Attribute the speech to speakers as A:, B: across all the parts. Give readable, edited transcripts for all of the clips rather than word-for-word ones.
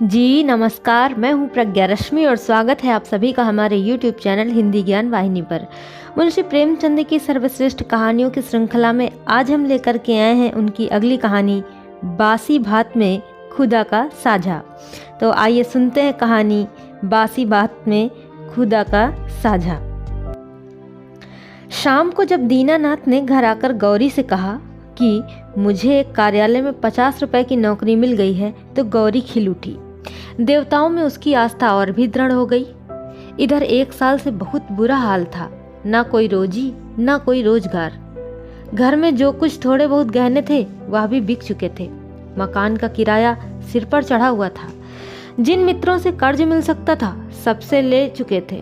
A: जी नमस्कार, मैं हूँ प्रज्ञा रश्मि और स्वागत है आप सभी का हमारे YouTube चैनल हिंदी ज्ञान वाहिनी पर। मुंशी प्रेमचंद की सर्वश्रेष्ठ कहानियों की श्रृंखला में आज हम लेकर के आए हैं उनकी अगली कहानी बासी भात में खुदा का साझा। तो आइए सुनते हैं कहानी बासी भात में खुदा का साझा। शाम को जब दीनानाथ ने घर आकर गौरी से कहा कि मुझे एक कार्यालय में 50 रुपए की नौकरी मिल गई है, तो गौरी खिल उठी। देवताओं में उसकी आस्था और भी दृढ़ हो गई। इधर 1 साल से बहुत बुरा हाल था, ना कोई रोजी ना कोई रोजगार। घर में जो कुछ थोड़े बहुत गहने थे वह भी बिक चुके थे। मकान का किराया सिर पर चढ़ा हुआ था। जिन मित्रों से कर्ज मिल सकता था सबसे ले चुके थे।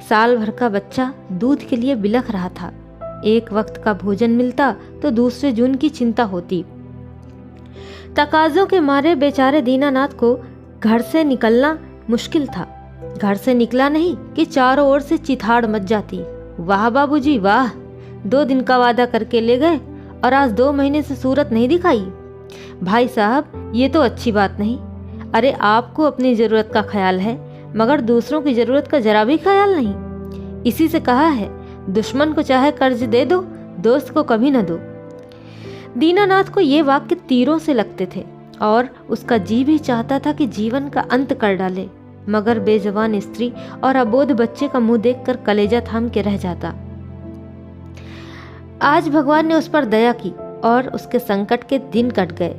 A: साल भर का बच्चा दूध के लिए बिलख रहा था। एक वक्त का भोजन मिलता तो दूसरे जून की चिंता होती। तकाजों के मारे बेचारे दीनानाथ को घर से निकलना मुश्किल था। घर से निकला नहीं कि चारों ओर से चिथाड़ मच जाती। वाह बाबूजी वाह, 2 दिन का वादा करके ले गए और आज 2 महीने से सूरत नहीं दिखाई। भाई साहब, ये तो अच्छी बात नहीं। अरे आपको अपनी जरूरत का ख्याल है, मगर दूसरों की जरूरत का जरा भी ख्याल नहीं। इसी से कहा है, दुश्मन को चाहे कर्ज दे दो, दोस्त को कभी न दो। दीनानाथ को ये वाक्य तीरों से लगते थे और उसका जी भी चाहता था कि जीवन का अंत कर डाले, मगर बेजवान स्त्री और अबोध बच्चे का मुंह देखकर कलेजा थाम के रह जाता। आज भगवान ने उस पर दया की और उसके संकट के दिन कट गए।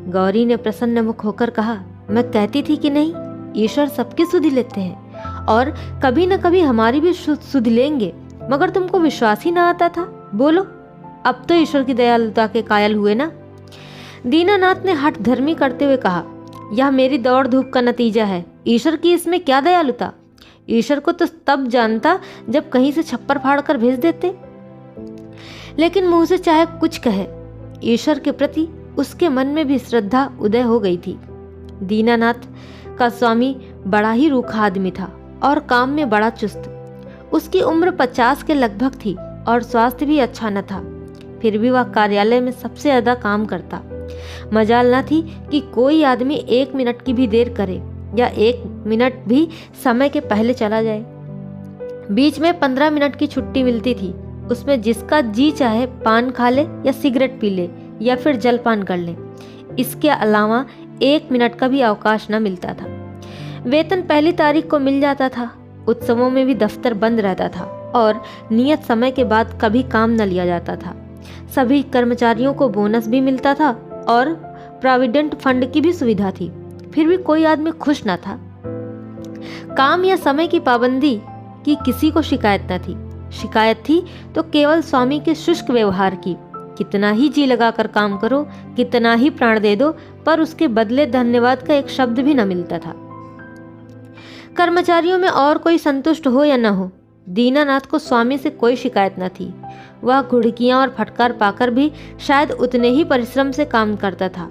A: गौरी ने प्रसन्न मुख होकर कहा, मैं कहती थी कि नहीं, ईश्वर सबकी सुधि लेते हैं और कभी न कभी हमारी भी सुधि लेंगे, मगर तुमको विश्वास ही ना आता था। बोलो, अब तो ईश्वर की दयालुता के कायल हुए ना? दीनानाथ ने हठ धर्मी करते हुए कहा, यह मेरी दौड़ धूप का नतीजा है। ईश्वर की इसमें क्या दयालुता? ईश्वर को तो तब जानता जब कहीं से छप्पर फाड़ कर भेज देते। लेकिन मुंह से चाहे कुछ कहे, ईश्वर के प्रति उसके मन में भी श्रद्धा उदय हो गई थी। दीनानाथ का स्वामी बड़ा ही रूखा आदमी था और काम में बड़ा चुस्त। उसकी उम्र 50 के लगभग थी और स्वास्थ्य भी अच्छा न था। फिर भी वह कार्यालय में सबसे ज्यादा काम करता। मजाल न थी कि कोई आदमी 1 मिनट की भी देर करे या 1 मिनट भी समय के पहले चला जाए। बीच में 15 मिनट की छुट्टी मिलती थी। उसमें जिसका जी चाहे पान खा ले या सिगरेट पी ले या फिर जलपान कर ले। इसके अलावा 1 मिनट का भी अवकाश न मिलता था। वेतन पहली तारीख को मिल जाता था। उत्सवों में भी दफ्तर बंद रहता था और नियत समय के बाद कभी काम न लिया जाता था। सभी कर्मचारियों को बोनस भी मिलता था और प्रोविडेंट फंड की भी सुविधा थी। फिर भी कोई आदमी खुश न था। काम या समय की पाबंदी की किसी को शिकायत न थी। शिकायत थी तो केवल स्वामी के शुष्क व्यवहार की। कितना ही जी लगाकर काम करो, कितना ही प्राण दे दो, पर उसके बदले धन्यवाद का एक शब्द भी न मिलता था। कर्मचारियों में और कोई संतुष्ट हो या न हो, दीनानाथ को स्वामी से कोई शिकायत न थी। वह घुड़कियां और फटकार पाकर भी शायद उतने ही परिश्रम से काम करता था।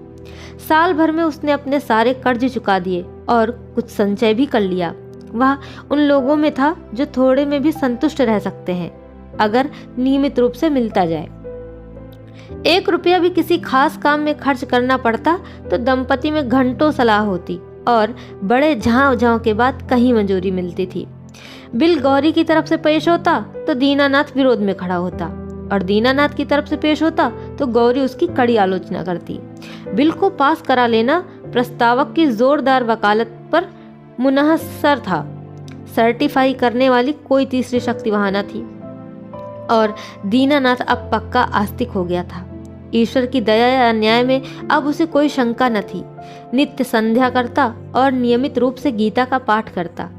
A: साल भर में उसने अपने सारे कर्ज चुका दिए और कुछ संचय भी कर लिया। वह उन लोगों में था जो थोड़े में भी संतुष्ट रह सकते हैं अगर नियमित रूप से मिलता जाए। 1 रुपया भी किसी खास काम में खर्च करना पड़ता तो दंपति में घंटों सलाह होती और बड़े झांव के बाद कहीं मंजूरी मिलती थी। बिल गौरी की तरफ से पेश होता तो दीनानाथ विरोध में खड़ा होता और दीनानाथ की तरफ से पेश होता तो गौरी उसकी कड़ी आलोचना करती। बिल को पास करा लेना प्रस्तावक की जोरदार वकालत पर मुनहसर था। सर्टिफाई करने वाली कोई तीसरी शक्ति वहां न थी और दीनानाथ अब पक्का आस्तिक हो गया था। ईश्वर की दया या न्याय में अब उसे कोई शंका न थी। नित्य संध्या करता और नियमित रूप से गीता का पाठ करता।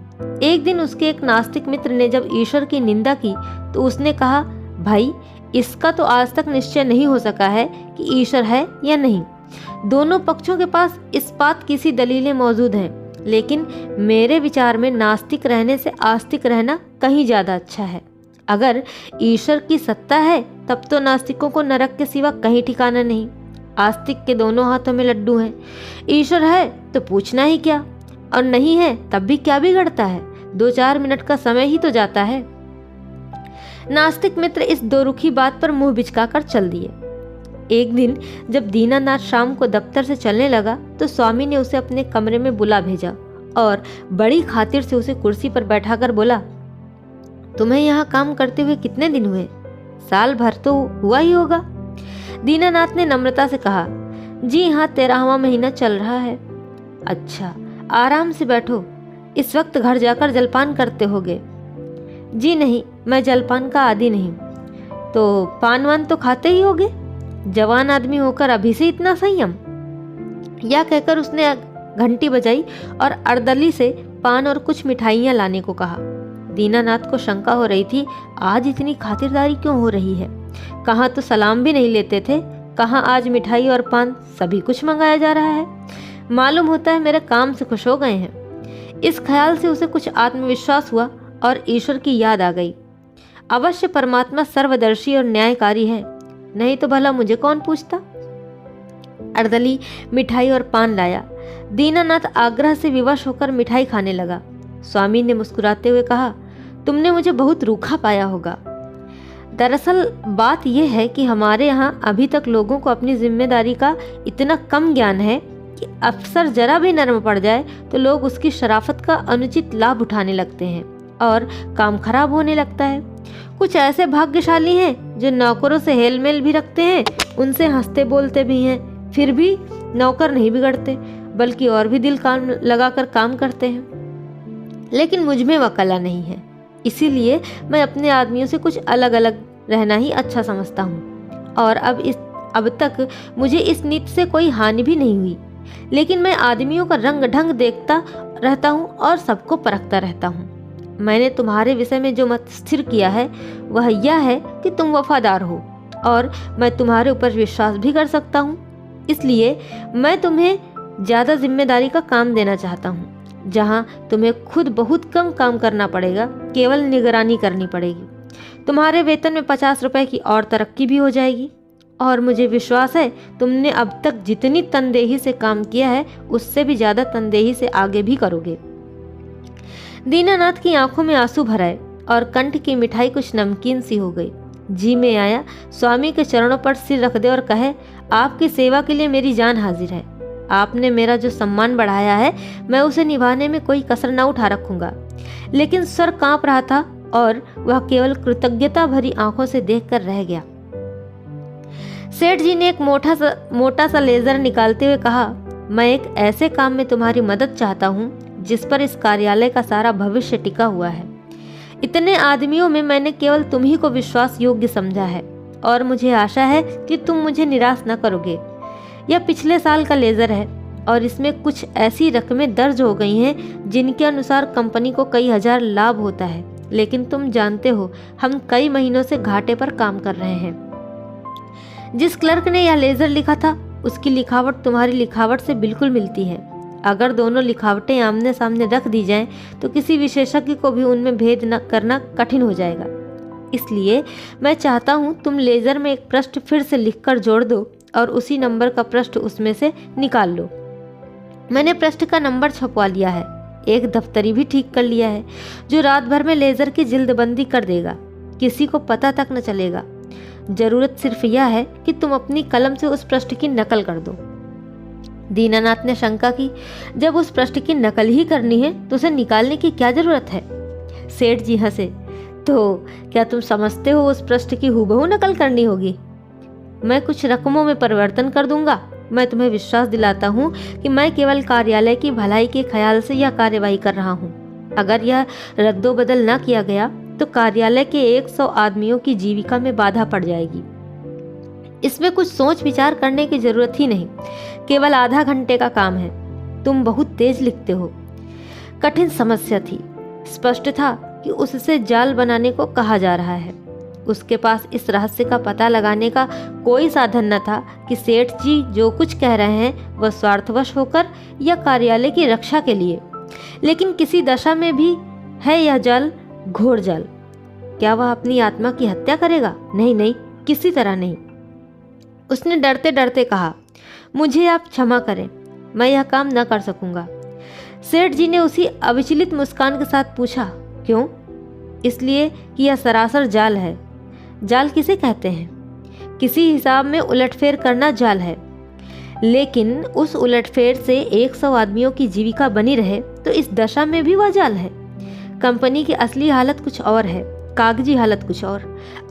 A: एक दिन उसके एक नास्तिक मित्र ने जब ईश्वर की निंदा की तो उसने कहा, भाई, इसका तो आज तक निश्चय नहीं हो सका है कि ईश्वर है या नहीं। दोनों पक्षों के पास इस्पात किसी दलीलें मौजूद हैं, लेकिन मेरे विचार में नास्तिक रहने से आस्तिक रहना कहीं ज्यादा अच्छा है। अगर ईश्वर की सत्ता है तब तो नास्तिकों को नरक के सिवा कहीं ठिकाना नहीं। आस्तिक के दोनों हाथों में लड्डू हैं। ईश्वर है तो पूछना ही क्या, और नहीं है तब भी क्या बिगड़ता है। 2-4 मिनट का समय ही तो जाता है। नास्तिक मित्र इस दोरुखी बात पर मुंह बिचका कर चल दिए। एक दिन जब दीनानाथ शाम को दफ्तर से चलने लगा तो स्वामी ने उसे अपने कमरे में बुला भेजा और बड़ी खातिर से उसे कुर्सी पर बैठाकर बोला, तुम्हें यहाँ काम करते हुए कितने दिन हुए? साल भर तो हुआ ही होगा। दीनानाथ ने नम्रता से कहा, जी हाँ, 13वां महीना चल रहा है। अच्छा, आराम से बैठो, इस वक्त घर जाकर जलपान करते होगे। जी नहीं, मैं जलपान का आदी नहीं। तो पान वान तो खाते ही होगे, जवान आदमी होकर अभी से इतना संयम। यह कहकर उसने घंटी बजाई और अर्दली से पान और कुछ मिठाइयाँ लाने को कहा। दीनानाथ को शंका हो रही थी, आज इतनी खातिरदारी क्यों हो रही है? कहाँ तो सलाम भी नहीं लेते थे, कहाँ आज मिठाई और पान सभी कुछ मंगाया जा रहा है। मालूम होता है मेरे काम से खुश हो गए हैं। इस ख्याल से उसे कुछ आत्मविश्वास हुआ और ईश्वर की याद आ गई। अवश्य परमात्मा सर्वदर्शी और न्यायकारी है, नहीं तो भला मुझे कौन पूछता। अर्दली मिठाई और पान लाया। दीनानाथ आग्रह से विवश होकर मिठाई खाने लगा। स्वामी ने मुस्कुराते हुए कहा, तुमने मुझे बहुत रूखा पाया होगा। दरअसल बात यह है कि हमारे यहाँ अभी तक लोगों को अपनी जिम्मेदारी का इतना कम ज्ञान है कि अफसर जरा भी नरम पड़ जाए तो लोग उसकी शराफत का अनुचित लाभ उठाने लगते हैं और काम खराब होने लगता है। कुछ ऐसे भाग्यशाली हैं जो नौकरों से हेल मेल भी रखते हैं, उनसे हंसते बोलते भी हैं, फिर भी नौकर नहीं बिगड़ते, बल्कि और भी दिल काम लगाकर काम करते हैं। लेकिन मुझ में वह कला नहीं है, इसीलिए मैं अपने आदमियों से कुछ अलग अलग रहना ही अच्छा समझता हूँ। और अब तक मुझे इस नीति से कोई हानि भी नहीं हुई। लेकिन मैं आदमियों का रंग ढंग देखता रहता हूँ और सबको परखता रहता हूँ। मैंने तुम्हारे विषय में जो मत स्थिर किया है वह यह है कि तुम वफादार हो और मैं तुम्हारे ऊपर विश्वास भी कर सकता हूँ। इसलिए मैं तुम्हें ज़्यादा जिम्मेदारी का काम देना चाहता हूँ, जहाँ तुम्हें खुद बहुत कम काम करना पड़ेगा, केवल निगरानी करनी पड़ेगी। तुम्हारे वेतन में 50 रुपए की और तरक्की भी हो जाएगी। और मुझे विश्वास है तुमने अब तक जितनी तनदेही से काम किया है उससे भी ज़्यादा तनदेही से आगे भी करोगे। दीनानाथ की आंखों में आंसू भर आए और कंठ की मिठाई कुछ नमकीन सी हो गई। जी में आया स्वामी के चरणों पर सिर रख दे और कहे, आपकी सेवा के लिए मेरी जान हाजिर है। आपने मेरा जो सम्मान बढ़ाया है मैं उसे निभाने में कोई कसर न उठा रखूंगा। लेकिन सर कांप रहा था और वह केवल कृतज्ञता भरी आंखों से देखकर रह गया। सेठ जी ने एक मोटा सा लेजर निकालते हुए कहा, मैं एक ऐसे काम में तुम्हारी मदद चाहता हूँ जिस पर इस कार्यालय का सारा भविष्य टिका हुआ है। इतने आदमियों में मैंने केवल तुम ही को विश्वास योग्य समझा है और मुझे आशा है कि तुम मुझे निराश न करोगे। यह पिछले साल का लेजर है और इसमें कुछ ऐसी रकमें दर्ज हो गई हैं जिनके अनुसार कंपनी को कई हजार लाभ होता है। लेकिन तुम जानते हो हम कई महीनों से घाटे पर काम कर रहे हैं। जिस क्लर्क ने यह लेजर लिखा था उसकी लिखावट तुम्हारी लिखावट से बिल्कुल मिलती है। अगर दोनों लिखावटें आमने सामने रख दी जाएं तो किसी विशेषज्ञ को भी उनमें भेद न करना कठिन हो जाएगा। इसलिए मैं चाहता हूं तुम लेजर में एक पृष्ठ फिर से लिखकर जोड़ दो और उसी नंबर का पृष्ठ उसमें से निकाल लो। मैंने पृष्ठ का नंबर छपवा लिया है, एक दफ्तरी भी ठीक कर लिया है जो रात भर में लेजर की जिल्दबंदी कर देगा, किसी को पता तक न चलेगा। जरूरत सिर्फ यह है कि तुम अपनी कलम से उस पृष्ठ की नकल कर दो। दीनानाथ ने शंका की, जब उस पृष्ठ की नकल ही करनी है तो उसे निकालने की क्या जरूरत है? सेठ जी हंसे, तो क्या तुम समझते हो उस पृष्ठ की हूबहू नकल करनी होगी? मैं कुछ रकमों में परिवर्तन कर दूंगा। मैं तुम्हें विश्वास दिलाता हूँ कि मैं केवल कार्यालय की भलाई के ख्याल से यह कार्यवाही कर रहा हूँ। अगर यह रद्दोबदल न किया गया तो कार्यालय के 100 आदमियों की जीविका में बाधा पड़ जाएगी। इसमें कुछ सोच विचार करने की जरूरत ही नहीं, केवल आधा घंटे का काम है। तुम बहुत तेज लिखते हो। कठिन समस्या थी। स्पष्ट था कि उससे जाल बनाने को कहा जा रहा है। उसके पास इस रहस्य का पता लगाने का कोई साधन न था कि सेठ जी जो कुछ कह रहे हैं वह स्वार्थवश होकर या कार्यालय की रक्षा के लिए। लेकिन किसी दशा में भी है यह जाल घोर जाल। क्या वह अपनी आत्मा की हत्या करेगा? नहीं नहीं, किसी तरह नहीं। उसने डरते डरते कहा, मुझे आप क्षमा करें, मैं यह काम न कर सकूंगा। सेठ जी ने उसी अविचलित मुस्कान के साथ पूछा, क्यों? इसलिए कि यह सरासर जाल है। जाल किसे कहते हैं? किसी हिसाब में उलटफेर करना जाल है, लेकिन उस उलटफेर से 100 आदमियों की जीविका बनी रहे तो इस दशा में भी वह जाल है। कंपनी की असली हालत कुछ और है, कागजी हालत कुछ और।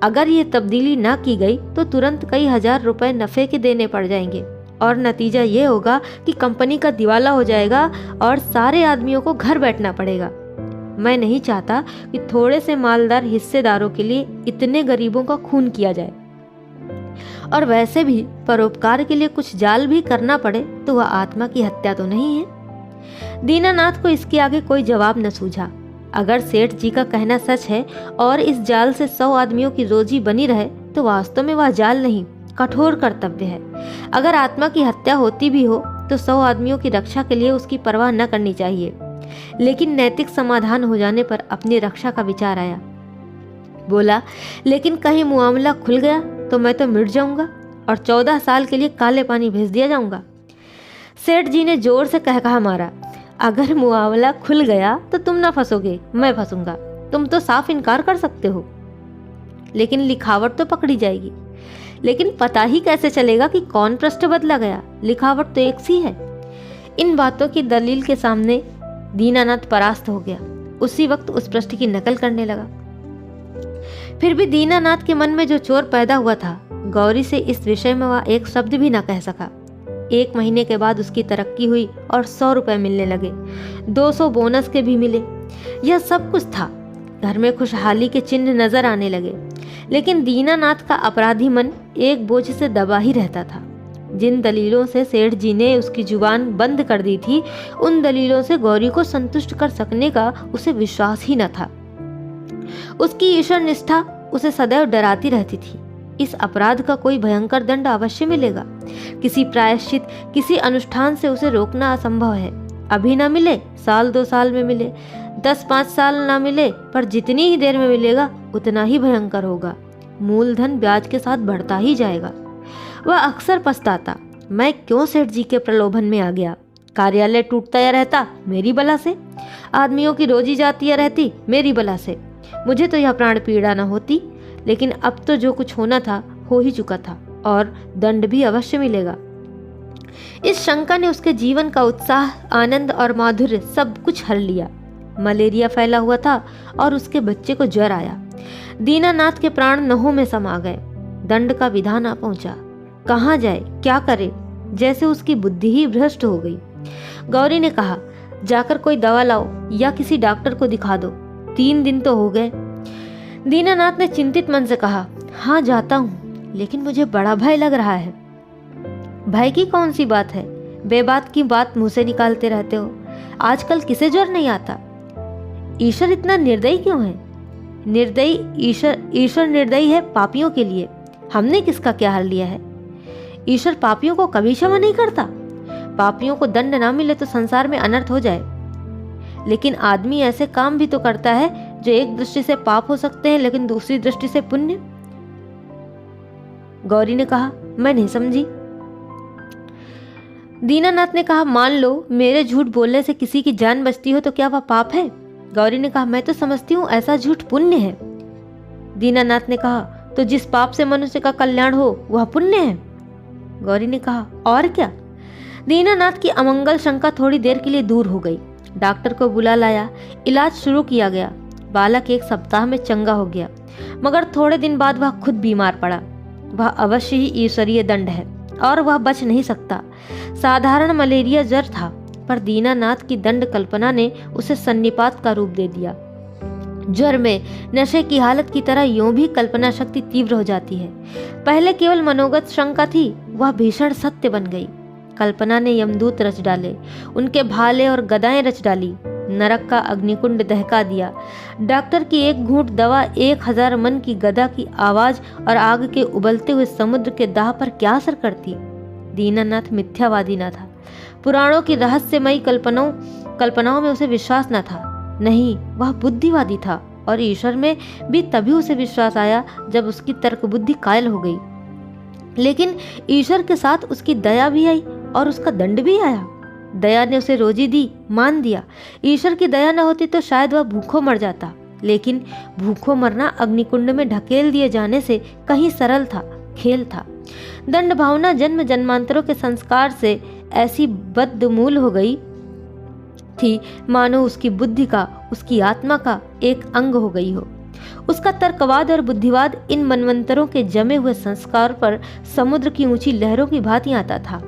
A: अगर ये तब्दीली ना की गई तो तुरंत कई हजार रुपए नफे के देने पड़ जाएंगे और नतीजा ये होगा कि कंपनी का दिवाला हो जाएगा और सारे आदमियों को घर बैठना पड़ेगा। मैं नहीं चाहता कि थोड़े से मालदार हिस्सेदारों के लिए इतने गरीबों का खून किया जाए, और वैसे भी परोपकार के लिए कुछ जाल भी करना पड़े तो वह आत्मा की हत्या तो नहीं है। दीनानाथ को इसके आगे कोई जवाब न सूझा। अगर सेठ जी का कहना सच है और इस जाल से 100 आदमियों की रोजी बनी रहे तो वास्तव में वह जाल नहीं, कठोर कर्तव्य है। अगर आत्मा की हत्या होती भी हो तो 100 आदमियों की रक्षा के लिए उसकी परवाह न करनी चाहिए। लेकिन नैतिक समाधान हो जाने पर अपनी रक्षा का विचार आया। बोला, लेकिन कहीं मामला खुल गया तो मैं तो मिट जाऊंगा और 14 साल के लिए काले पानी भेज दिया जाऊंगा। सेठ जी ने जोर से कहा मारा, अगर मुआवला खुल गया तो तुम ना फंसोगे, मैं फंसूंगा। तुम तो साफ इनकार कर सकते हो, लेकिन लिखावट तो पकड़ी जाएगी। लेकिन पता ही कैसे चलेगा कि कौन पृष्ठ बदला गया? लिखावट तो एक सी है। इन बातों की दलील के सामने दीनानाथ परास्त हो गया। उसी वक्त उस पृष्ठ की नकल करने लगा। फिर भी दीनानाथ के मन में जो चोर पैदा हुआ था, गौरी से इस विषय में वह एक शब्द भी न कह सका। 1 महीने के बाद उसकी तरक्की हुई और 100 रुपए मिलने लगे, 200 बोनस के भी मिले। यह सब कुछ था। घर में खुशहाली के चिन्ह नजर आने लगे, लेकिन दीनानाथ का अपराधी मन एक बोझ से दबा ही रहता था। जिन दलीलों से सेठ जी ने उसकी जुबान बंद कर दी थी, उन दलीलों से गौरी को संतुष्ट कर सकने का उसे विश्वास ही न था। उसकी ईश्वर निष्ठा उसे सदैव डराती रहती थी। इस अपराध का कोई भयंकर दंड अवश्य मिलेगा। किसी प्रायश्चित, किसी अनुष्ठान से उसे रोकना असंभव है। अभी ना मिले, 1-2 साल में मिले, 10-5 साल ना मिले, पर जितनी ही देर में मिलेगा उतना ही भयंकर होगा। मूलधन ब्याज के साथ बढ़ता ही जाएगा। वह अक्सर पछताता, मैं क्यों सेठ जी के प्रलोभन में आ गया। कार्यालय टूटता या रहता मेरी बला से, आदमियों की रोजी जाती या रहती मेरी बला से। मुझे तो यह प्राण पीड़ा न होती, लेकिन अब तो जो कुछ होना था हो ही चुका था और दंड भी अवश्य मिलेगा। इस शंका ने उसके जीवन का उत्साह, आनंद और माधुर्य सब कुछ हर लिया। मलेरिया फैला हुआ था और उसके बच्चे को ज्वर आया। दीनानाथ के प्राण नहों में समा गए। दंड का विधान आ पहुंचा। कहाँ जाए, क्या करे, जैसे उसकी बुद्धि ही भ्रष्ट हो गई। गौरी ने कहा, जाकर कोई दवा लाओ या किसी डॉक्टर को दिखा दो। 3 दिन तो हो गए। दीनानाथ ने चिंतित मन से कहा, हाँ जाता हूँ, लेकिन मुझे बड़ा भय लग रहा है। भय की कौन सी बात है? बेबात की बात मुंह से निकालते रहते हो। आजकल किसे ज्वर नहीं आता? ईश्वर इतना निर्दयी क्यों है? निर्दयी ईश्वर निर्दयी है पापियों के लिए। हमने किसका क्या हाल लिया है? ईश्वर पापियों को कभी क्षमा नहीं करता। पापियों को दंड ना मिले तो संसार में अनर्थ हो जाए, लेकिन आदमी ऐसे काम भी तो करता है जो एक दृष्टि से पाप हो सकते हैं लेकिन दूसरी दृष्टि से पुण्य। गौरी ने कहा, मैं नहीं समझी। दीनानाथ ने कहा, मान लो मेरे झूठ बोलने से किसी की जान बचती हो तो क्या वह पाप है? गौरी ने कहा, मैं तो समझती हूँ ऐसा झूठ पुण्य है। दीनानाथ ने कहा, तो जिस पाप से मनुष्य का कल्याण हो वह पुण्य है? गौरी ने कहा, और क्या? दीनानाथ की अमंगल शंका थोड़ी देर के लिए दूर हो गई। डॉक्टर को बुला लाया, इलाज शुरू किया गया। बालक 1 सप्ताह में चंगा हो गया, मगर थोड़े दिन बाद वह खुद बीमार पड़ा। वह अवश्य ही ईश्वरीय दंड है और वह बच नहीं सकता। साधारण मलेरिया ज्वर था, पर दीनानाथ की दंड कल्पना ने उसे सन्निपात का रूप दे दिया। ज्वर में नशे की हालत की तरह यूं भी कल्पना शक्ति तीव्र हो जाती है। पहले केवल मनोगत शंका थी, वह भीषण सत्य बन गई। कल्पना ने यमदूत रच डाले, उनके भाले और गदाएं रच डाली, नरक का अग्निकुंड दहका दिया। डॉक्टर की एक घूंट दवा 1000 मन की गदा की आवाज और आग के उबलते हुए समुद्र के दाह पर क्या असर करती? दीनानाथ मिथ्यावादी न था। पुराणों की रहस्यमयी कल्पनाओं में उसे विश्वास न था। नहीं, वह बुद्धिवादी था, और ईश्वर में भी तभी उसे विश्वास आया जब उसकी तर्क बुद्धि कायल हो गई। लेकिन ईश्वर के साथ उसकी दया भी आई और उसका दंड भी आया। दया ने उसे रोजी दी, मान दिया। ईश्वर की दया न होती तो शायद वह भूखों मर जाता, लेकिन भूखों मरना अग्निकुंड में ढकेल दिए जाने से कहीं सरल था। खेल था। दंड भावना जन्म जन्मांतरों के संस्कार से ऐसी बदमूल हो गई थी मानो उसकी बुद्धि का, उसकी आत्मा का एक अंग हो गई हो। उसका तर्कवाद और बुद्धिवाद इन मनवंतरों के जमे हुए संस्कार पर समुद्र की ऊंची लहरों की भांति आता था,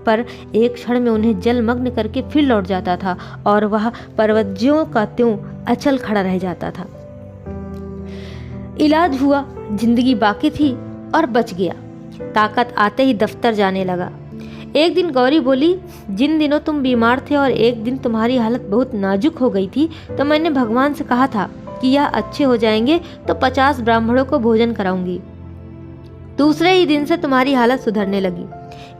A: पर एक क्षण में उन्हें जलमग्न करके फिर लौट जाता था और वह पर्वतों का त्यों अचल खड़ा रह जाता था। इलाज हुआ, जिंदगी बाकी थी और बच गया। ताकत आते ही दफ्तर जाने लगा। एक दिन गौरी बोली, जिन दिनों तुम बीमार थे और एक दिन तुम्हारी हालत बहुत नाजुक हो गई थी तो मैंने भगवान से कहा था कि यह अच्छे हो जाएंगे तो 50 ब्राह्मणों को भोजन कराऊंगी। दूसरे ही दिन से तुम्हारी हालत सुधरने लगी।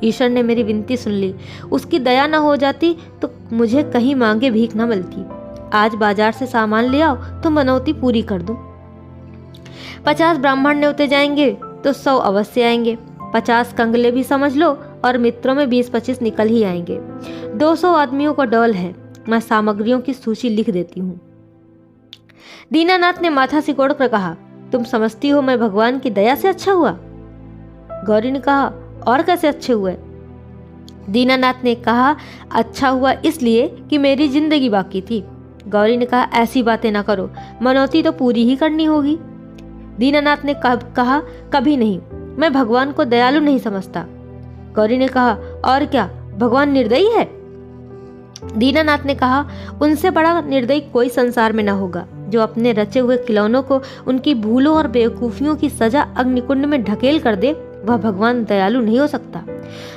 A: ईश्वर ने मेरी विनती सुन ली। उसकी दया न हो जाती तो मुझे कहीं मांगे भीख न मिलती। आज बाजार से सामान ले आओ तो मनौती पूरी कर दूं। 50 ब्राह्मण न्योते जाएंगे तो 100 अवश्य आएंगे। 50 कंगले भी समझ लो और मित्रों में 20-25 निकल ही आएंगे। 200 आदमियों का डौल है। मैं सामग्रियों की सूची लिख देती हूँ। दीनानाथ ने माथा सिकोड़ कर कहा, तुम समझती हो मैं भगवान की दया से अच्छा हुआ? गौरी ने कहा, और कैसे अच्छे हुए? दीनानाथ ने कहा, अच्छा हुआ इसलिए कि मेरी जिंदगी बाकी थी। गौरी ने कहा, ऐसी बातें ना करो, मनौती तो पूरी ही करनी होगी। दीनानाथ ने कहा, कभी नहीं, मैं भगवान को दयालु नहीं समझता। गौरी ने कहा, और क्या भगवान निर्दयी है? दीनानाथ ने कहा, उनसे बड़ा निर्दयी कोई संसार में न होगा, जो अपने रचे हुए खिलौनों को उनकी भूलों और बेवकूफियों की सजा अग्निकुंड में ढकेल कर दे, वह भगवान दयालु नहीं हो सकता।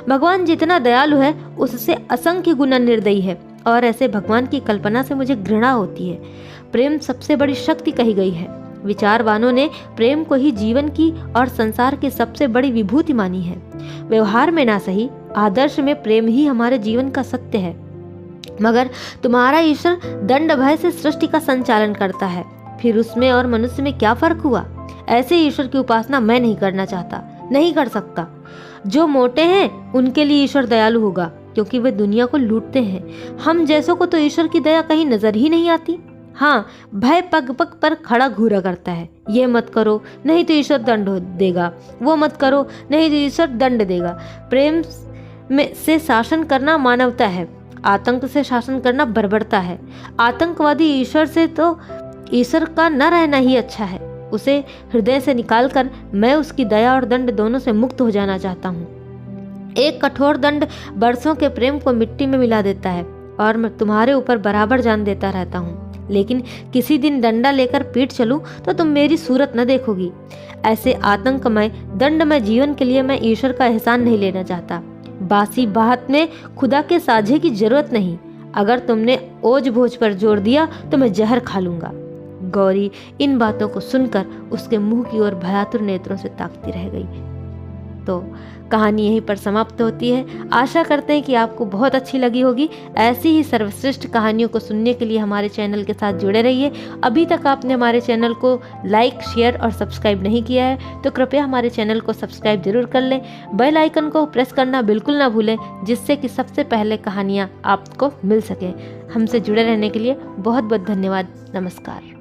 A: भगवान जितना दयालु है उससे असंख्य गुना निर्दयी है, और ऐसे भगवान की कल्पना से मुझे घृणा होती है। प्रेम सबसे बड़ी शक्ति कही गई है। विचारवानों ने प्रेम को ही जीवन की और संसार की सबसे बड़ी विभूति मानी है। व्यवहार में ना सही, आदर्श में प्रेम ही हमारे जीवन का सत्य है। मगर तुम्हारा ईश्वर दंड भय से सृष्टि का संचालन करता है, फिर उसमें और मनुष्य में क्या फर्क हुआ? ऐसे ईश्वर की उपासना मैं नहीं करना चाहता, नहीं कर सकता। जो मोटे हैं उनके लिए ईश्वर दयालु होगा, क्योंकि वे दुनिया को लूटते हैं। हम जैसों को तो ईश्वर की दया कहीं नजर ही नहीं आती। हाँ, भय पग पग पर खड़ा घूरा करता है। ये मत करो नहीं तो ईश्वर दंड देगा, वो मत करो नहीं तो ईश्वर दंड देगा। प्रेम में से शासन करना मानवता है, आतंक से शासन करना बर्बरता है। आतंकवादी ईश्वर से तो ईश्वर का न रहना ही अच्छा है। उसे हृदय से निकालकर मैं उसकी दया और दंड दोनों से मुक्त हो जाना चाहता हूँ। एक कठोर दंड बरसों के प्रेम को मिट्टी में मिला देता है, और मैं तुम्हारे ऊपर बराबर जान देता रहता हूँ। लेकिन किसी दिन डंडा लेकर पीट चलूं तो तुम मेरी सूरत न देखोगी। ऐसे आतंकमय दंडमय जीवन के लिए मैं ईश्वर का एहसान नहीं लेना चाहता। बासी बात में खुदा के साझे की जरूरत नहीं। अगर तुमने ओझ भोज पर जोर दिया तो मैं जहर खा लूंगा। गौरी इन बातों को सुनकर उसके मुंह की ओर भयातुर नेत्रों से ताकती रह गई। तो कहानी यहीं पर समाप्त होती है। आशा करते हैं कि आपको बहुत अच्छी लगी होगी। ऐसी ही सर्वश्रेष्ठ कहानियों को सुनने के लिए हमारे चैनल के साथ जुड़े रहिए। अभी तक आपने हमारे चैनल को लाइक, शेयर और सब्सक्राइब नहीं किया है तो कृपया हमारे चैनल को सब्सक्राइब जरूर कर लें। बेल आइकन को प्रेस करना बिल्कुल ना भूलें, जिससे कि सबसे पहले कहानियाँ आपको मिल सकें। हमसे जुड़े रहने के लिए बहुत बहुत धन्यवाद। नमस्कार।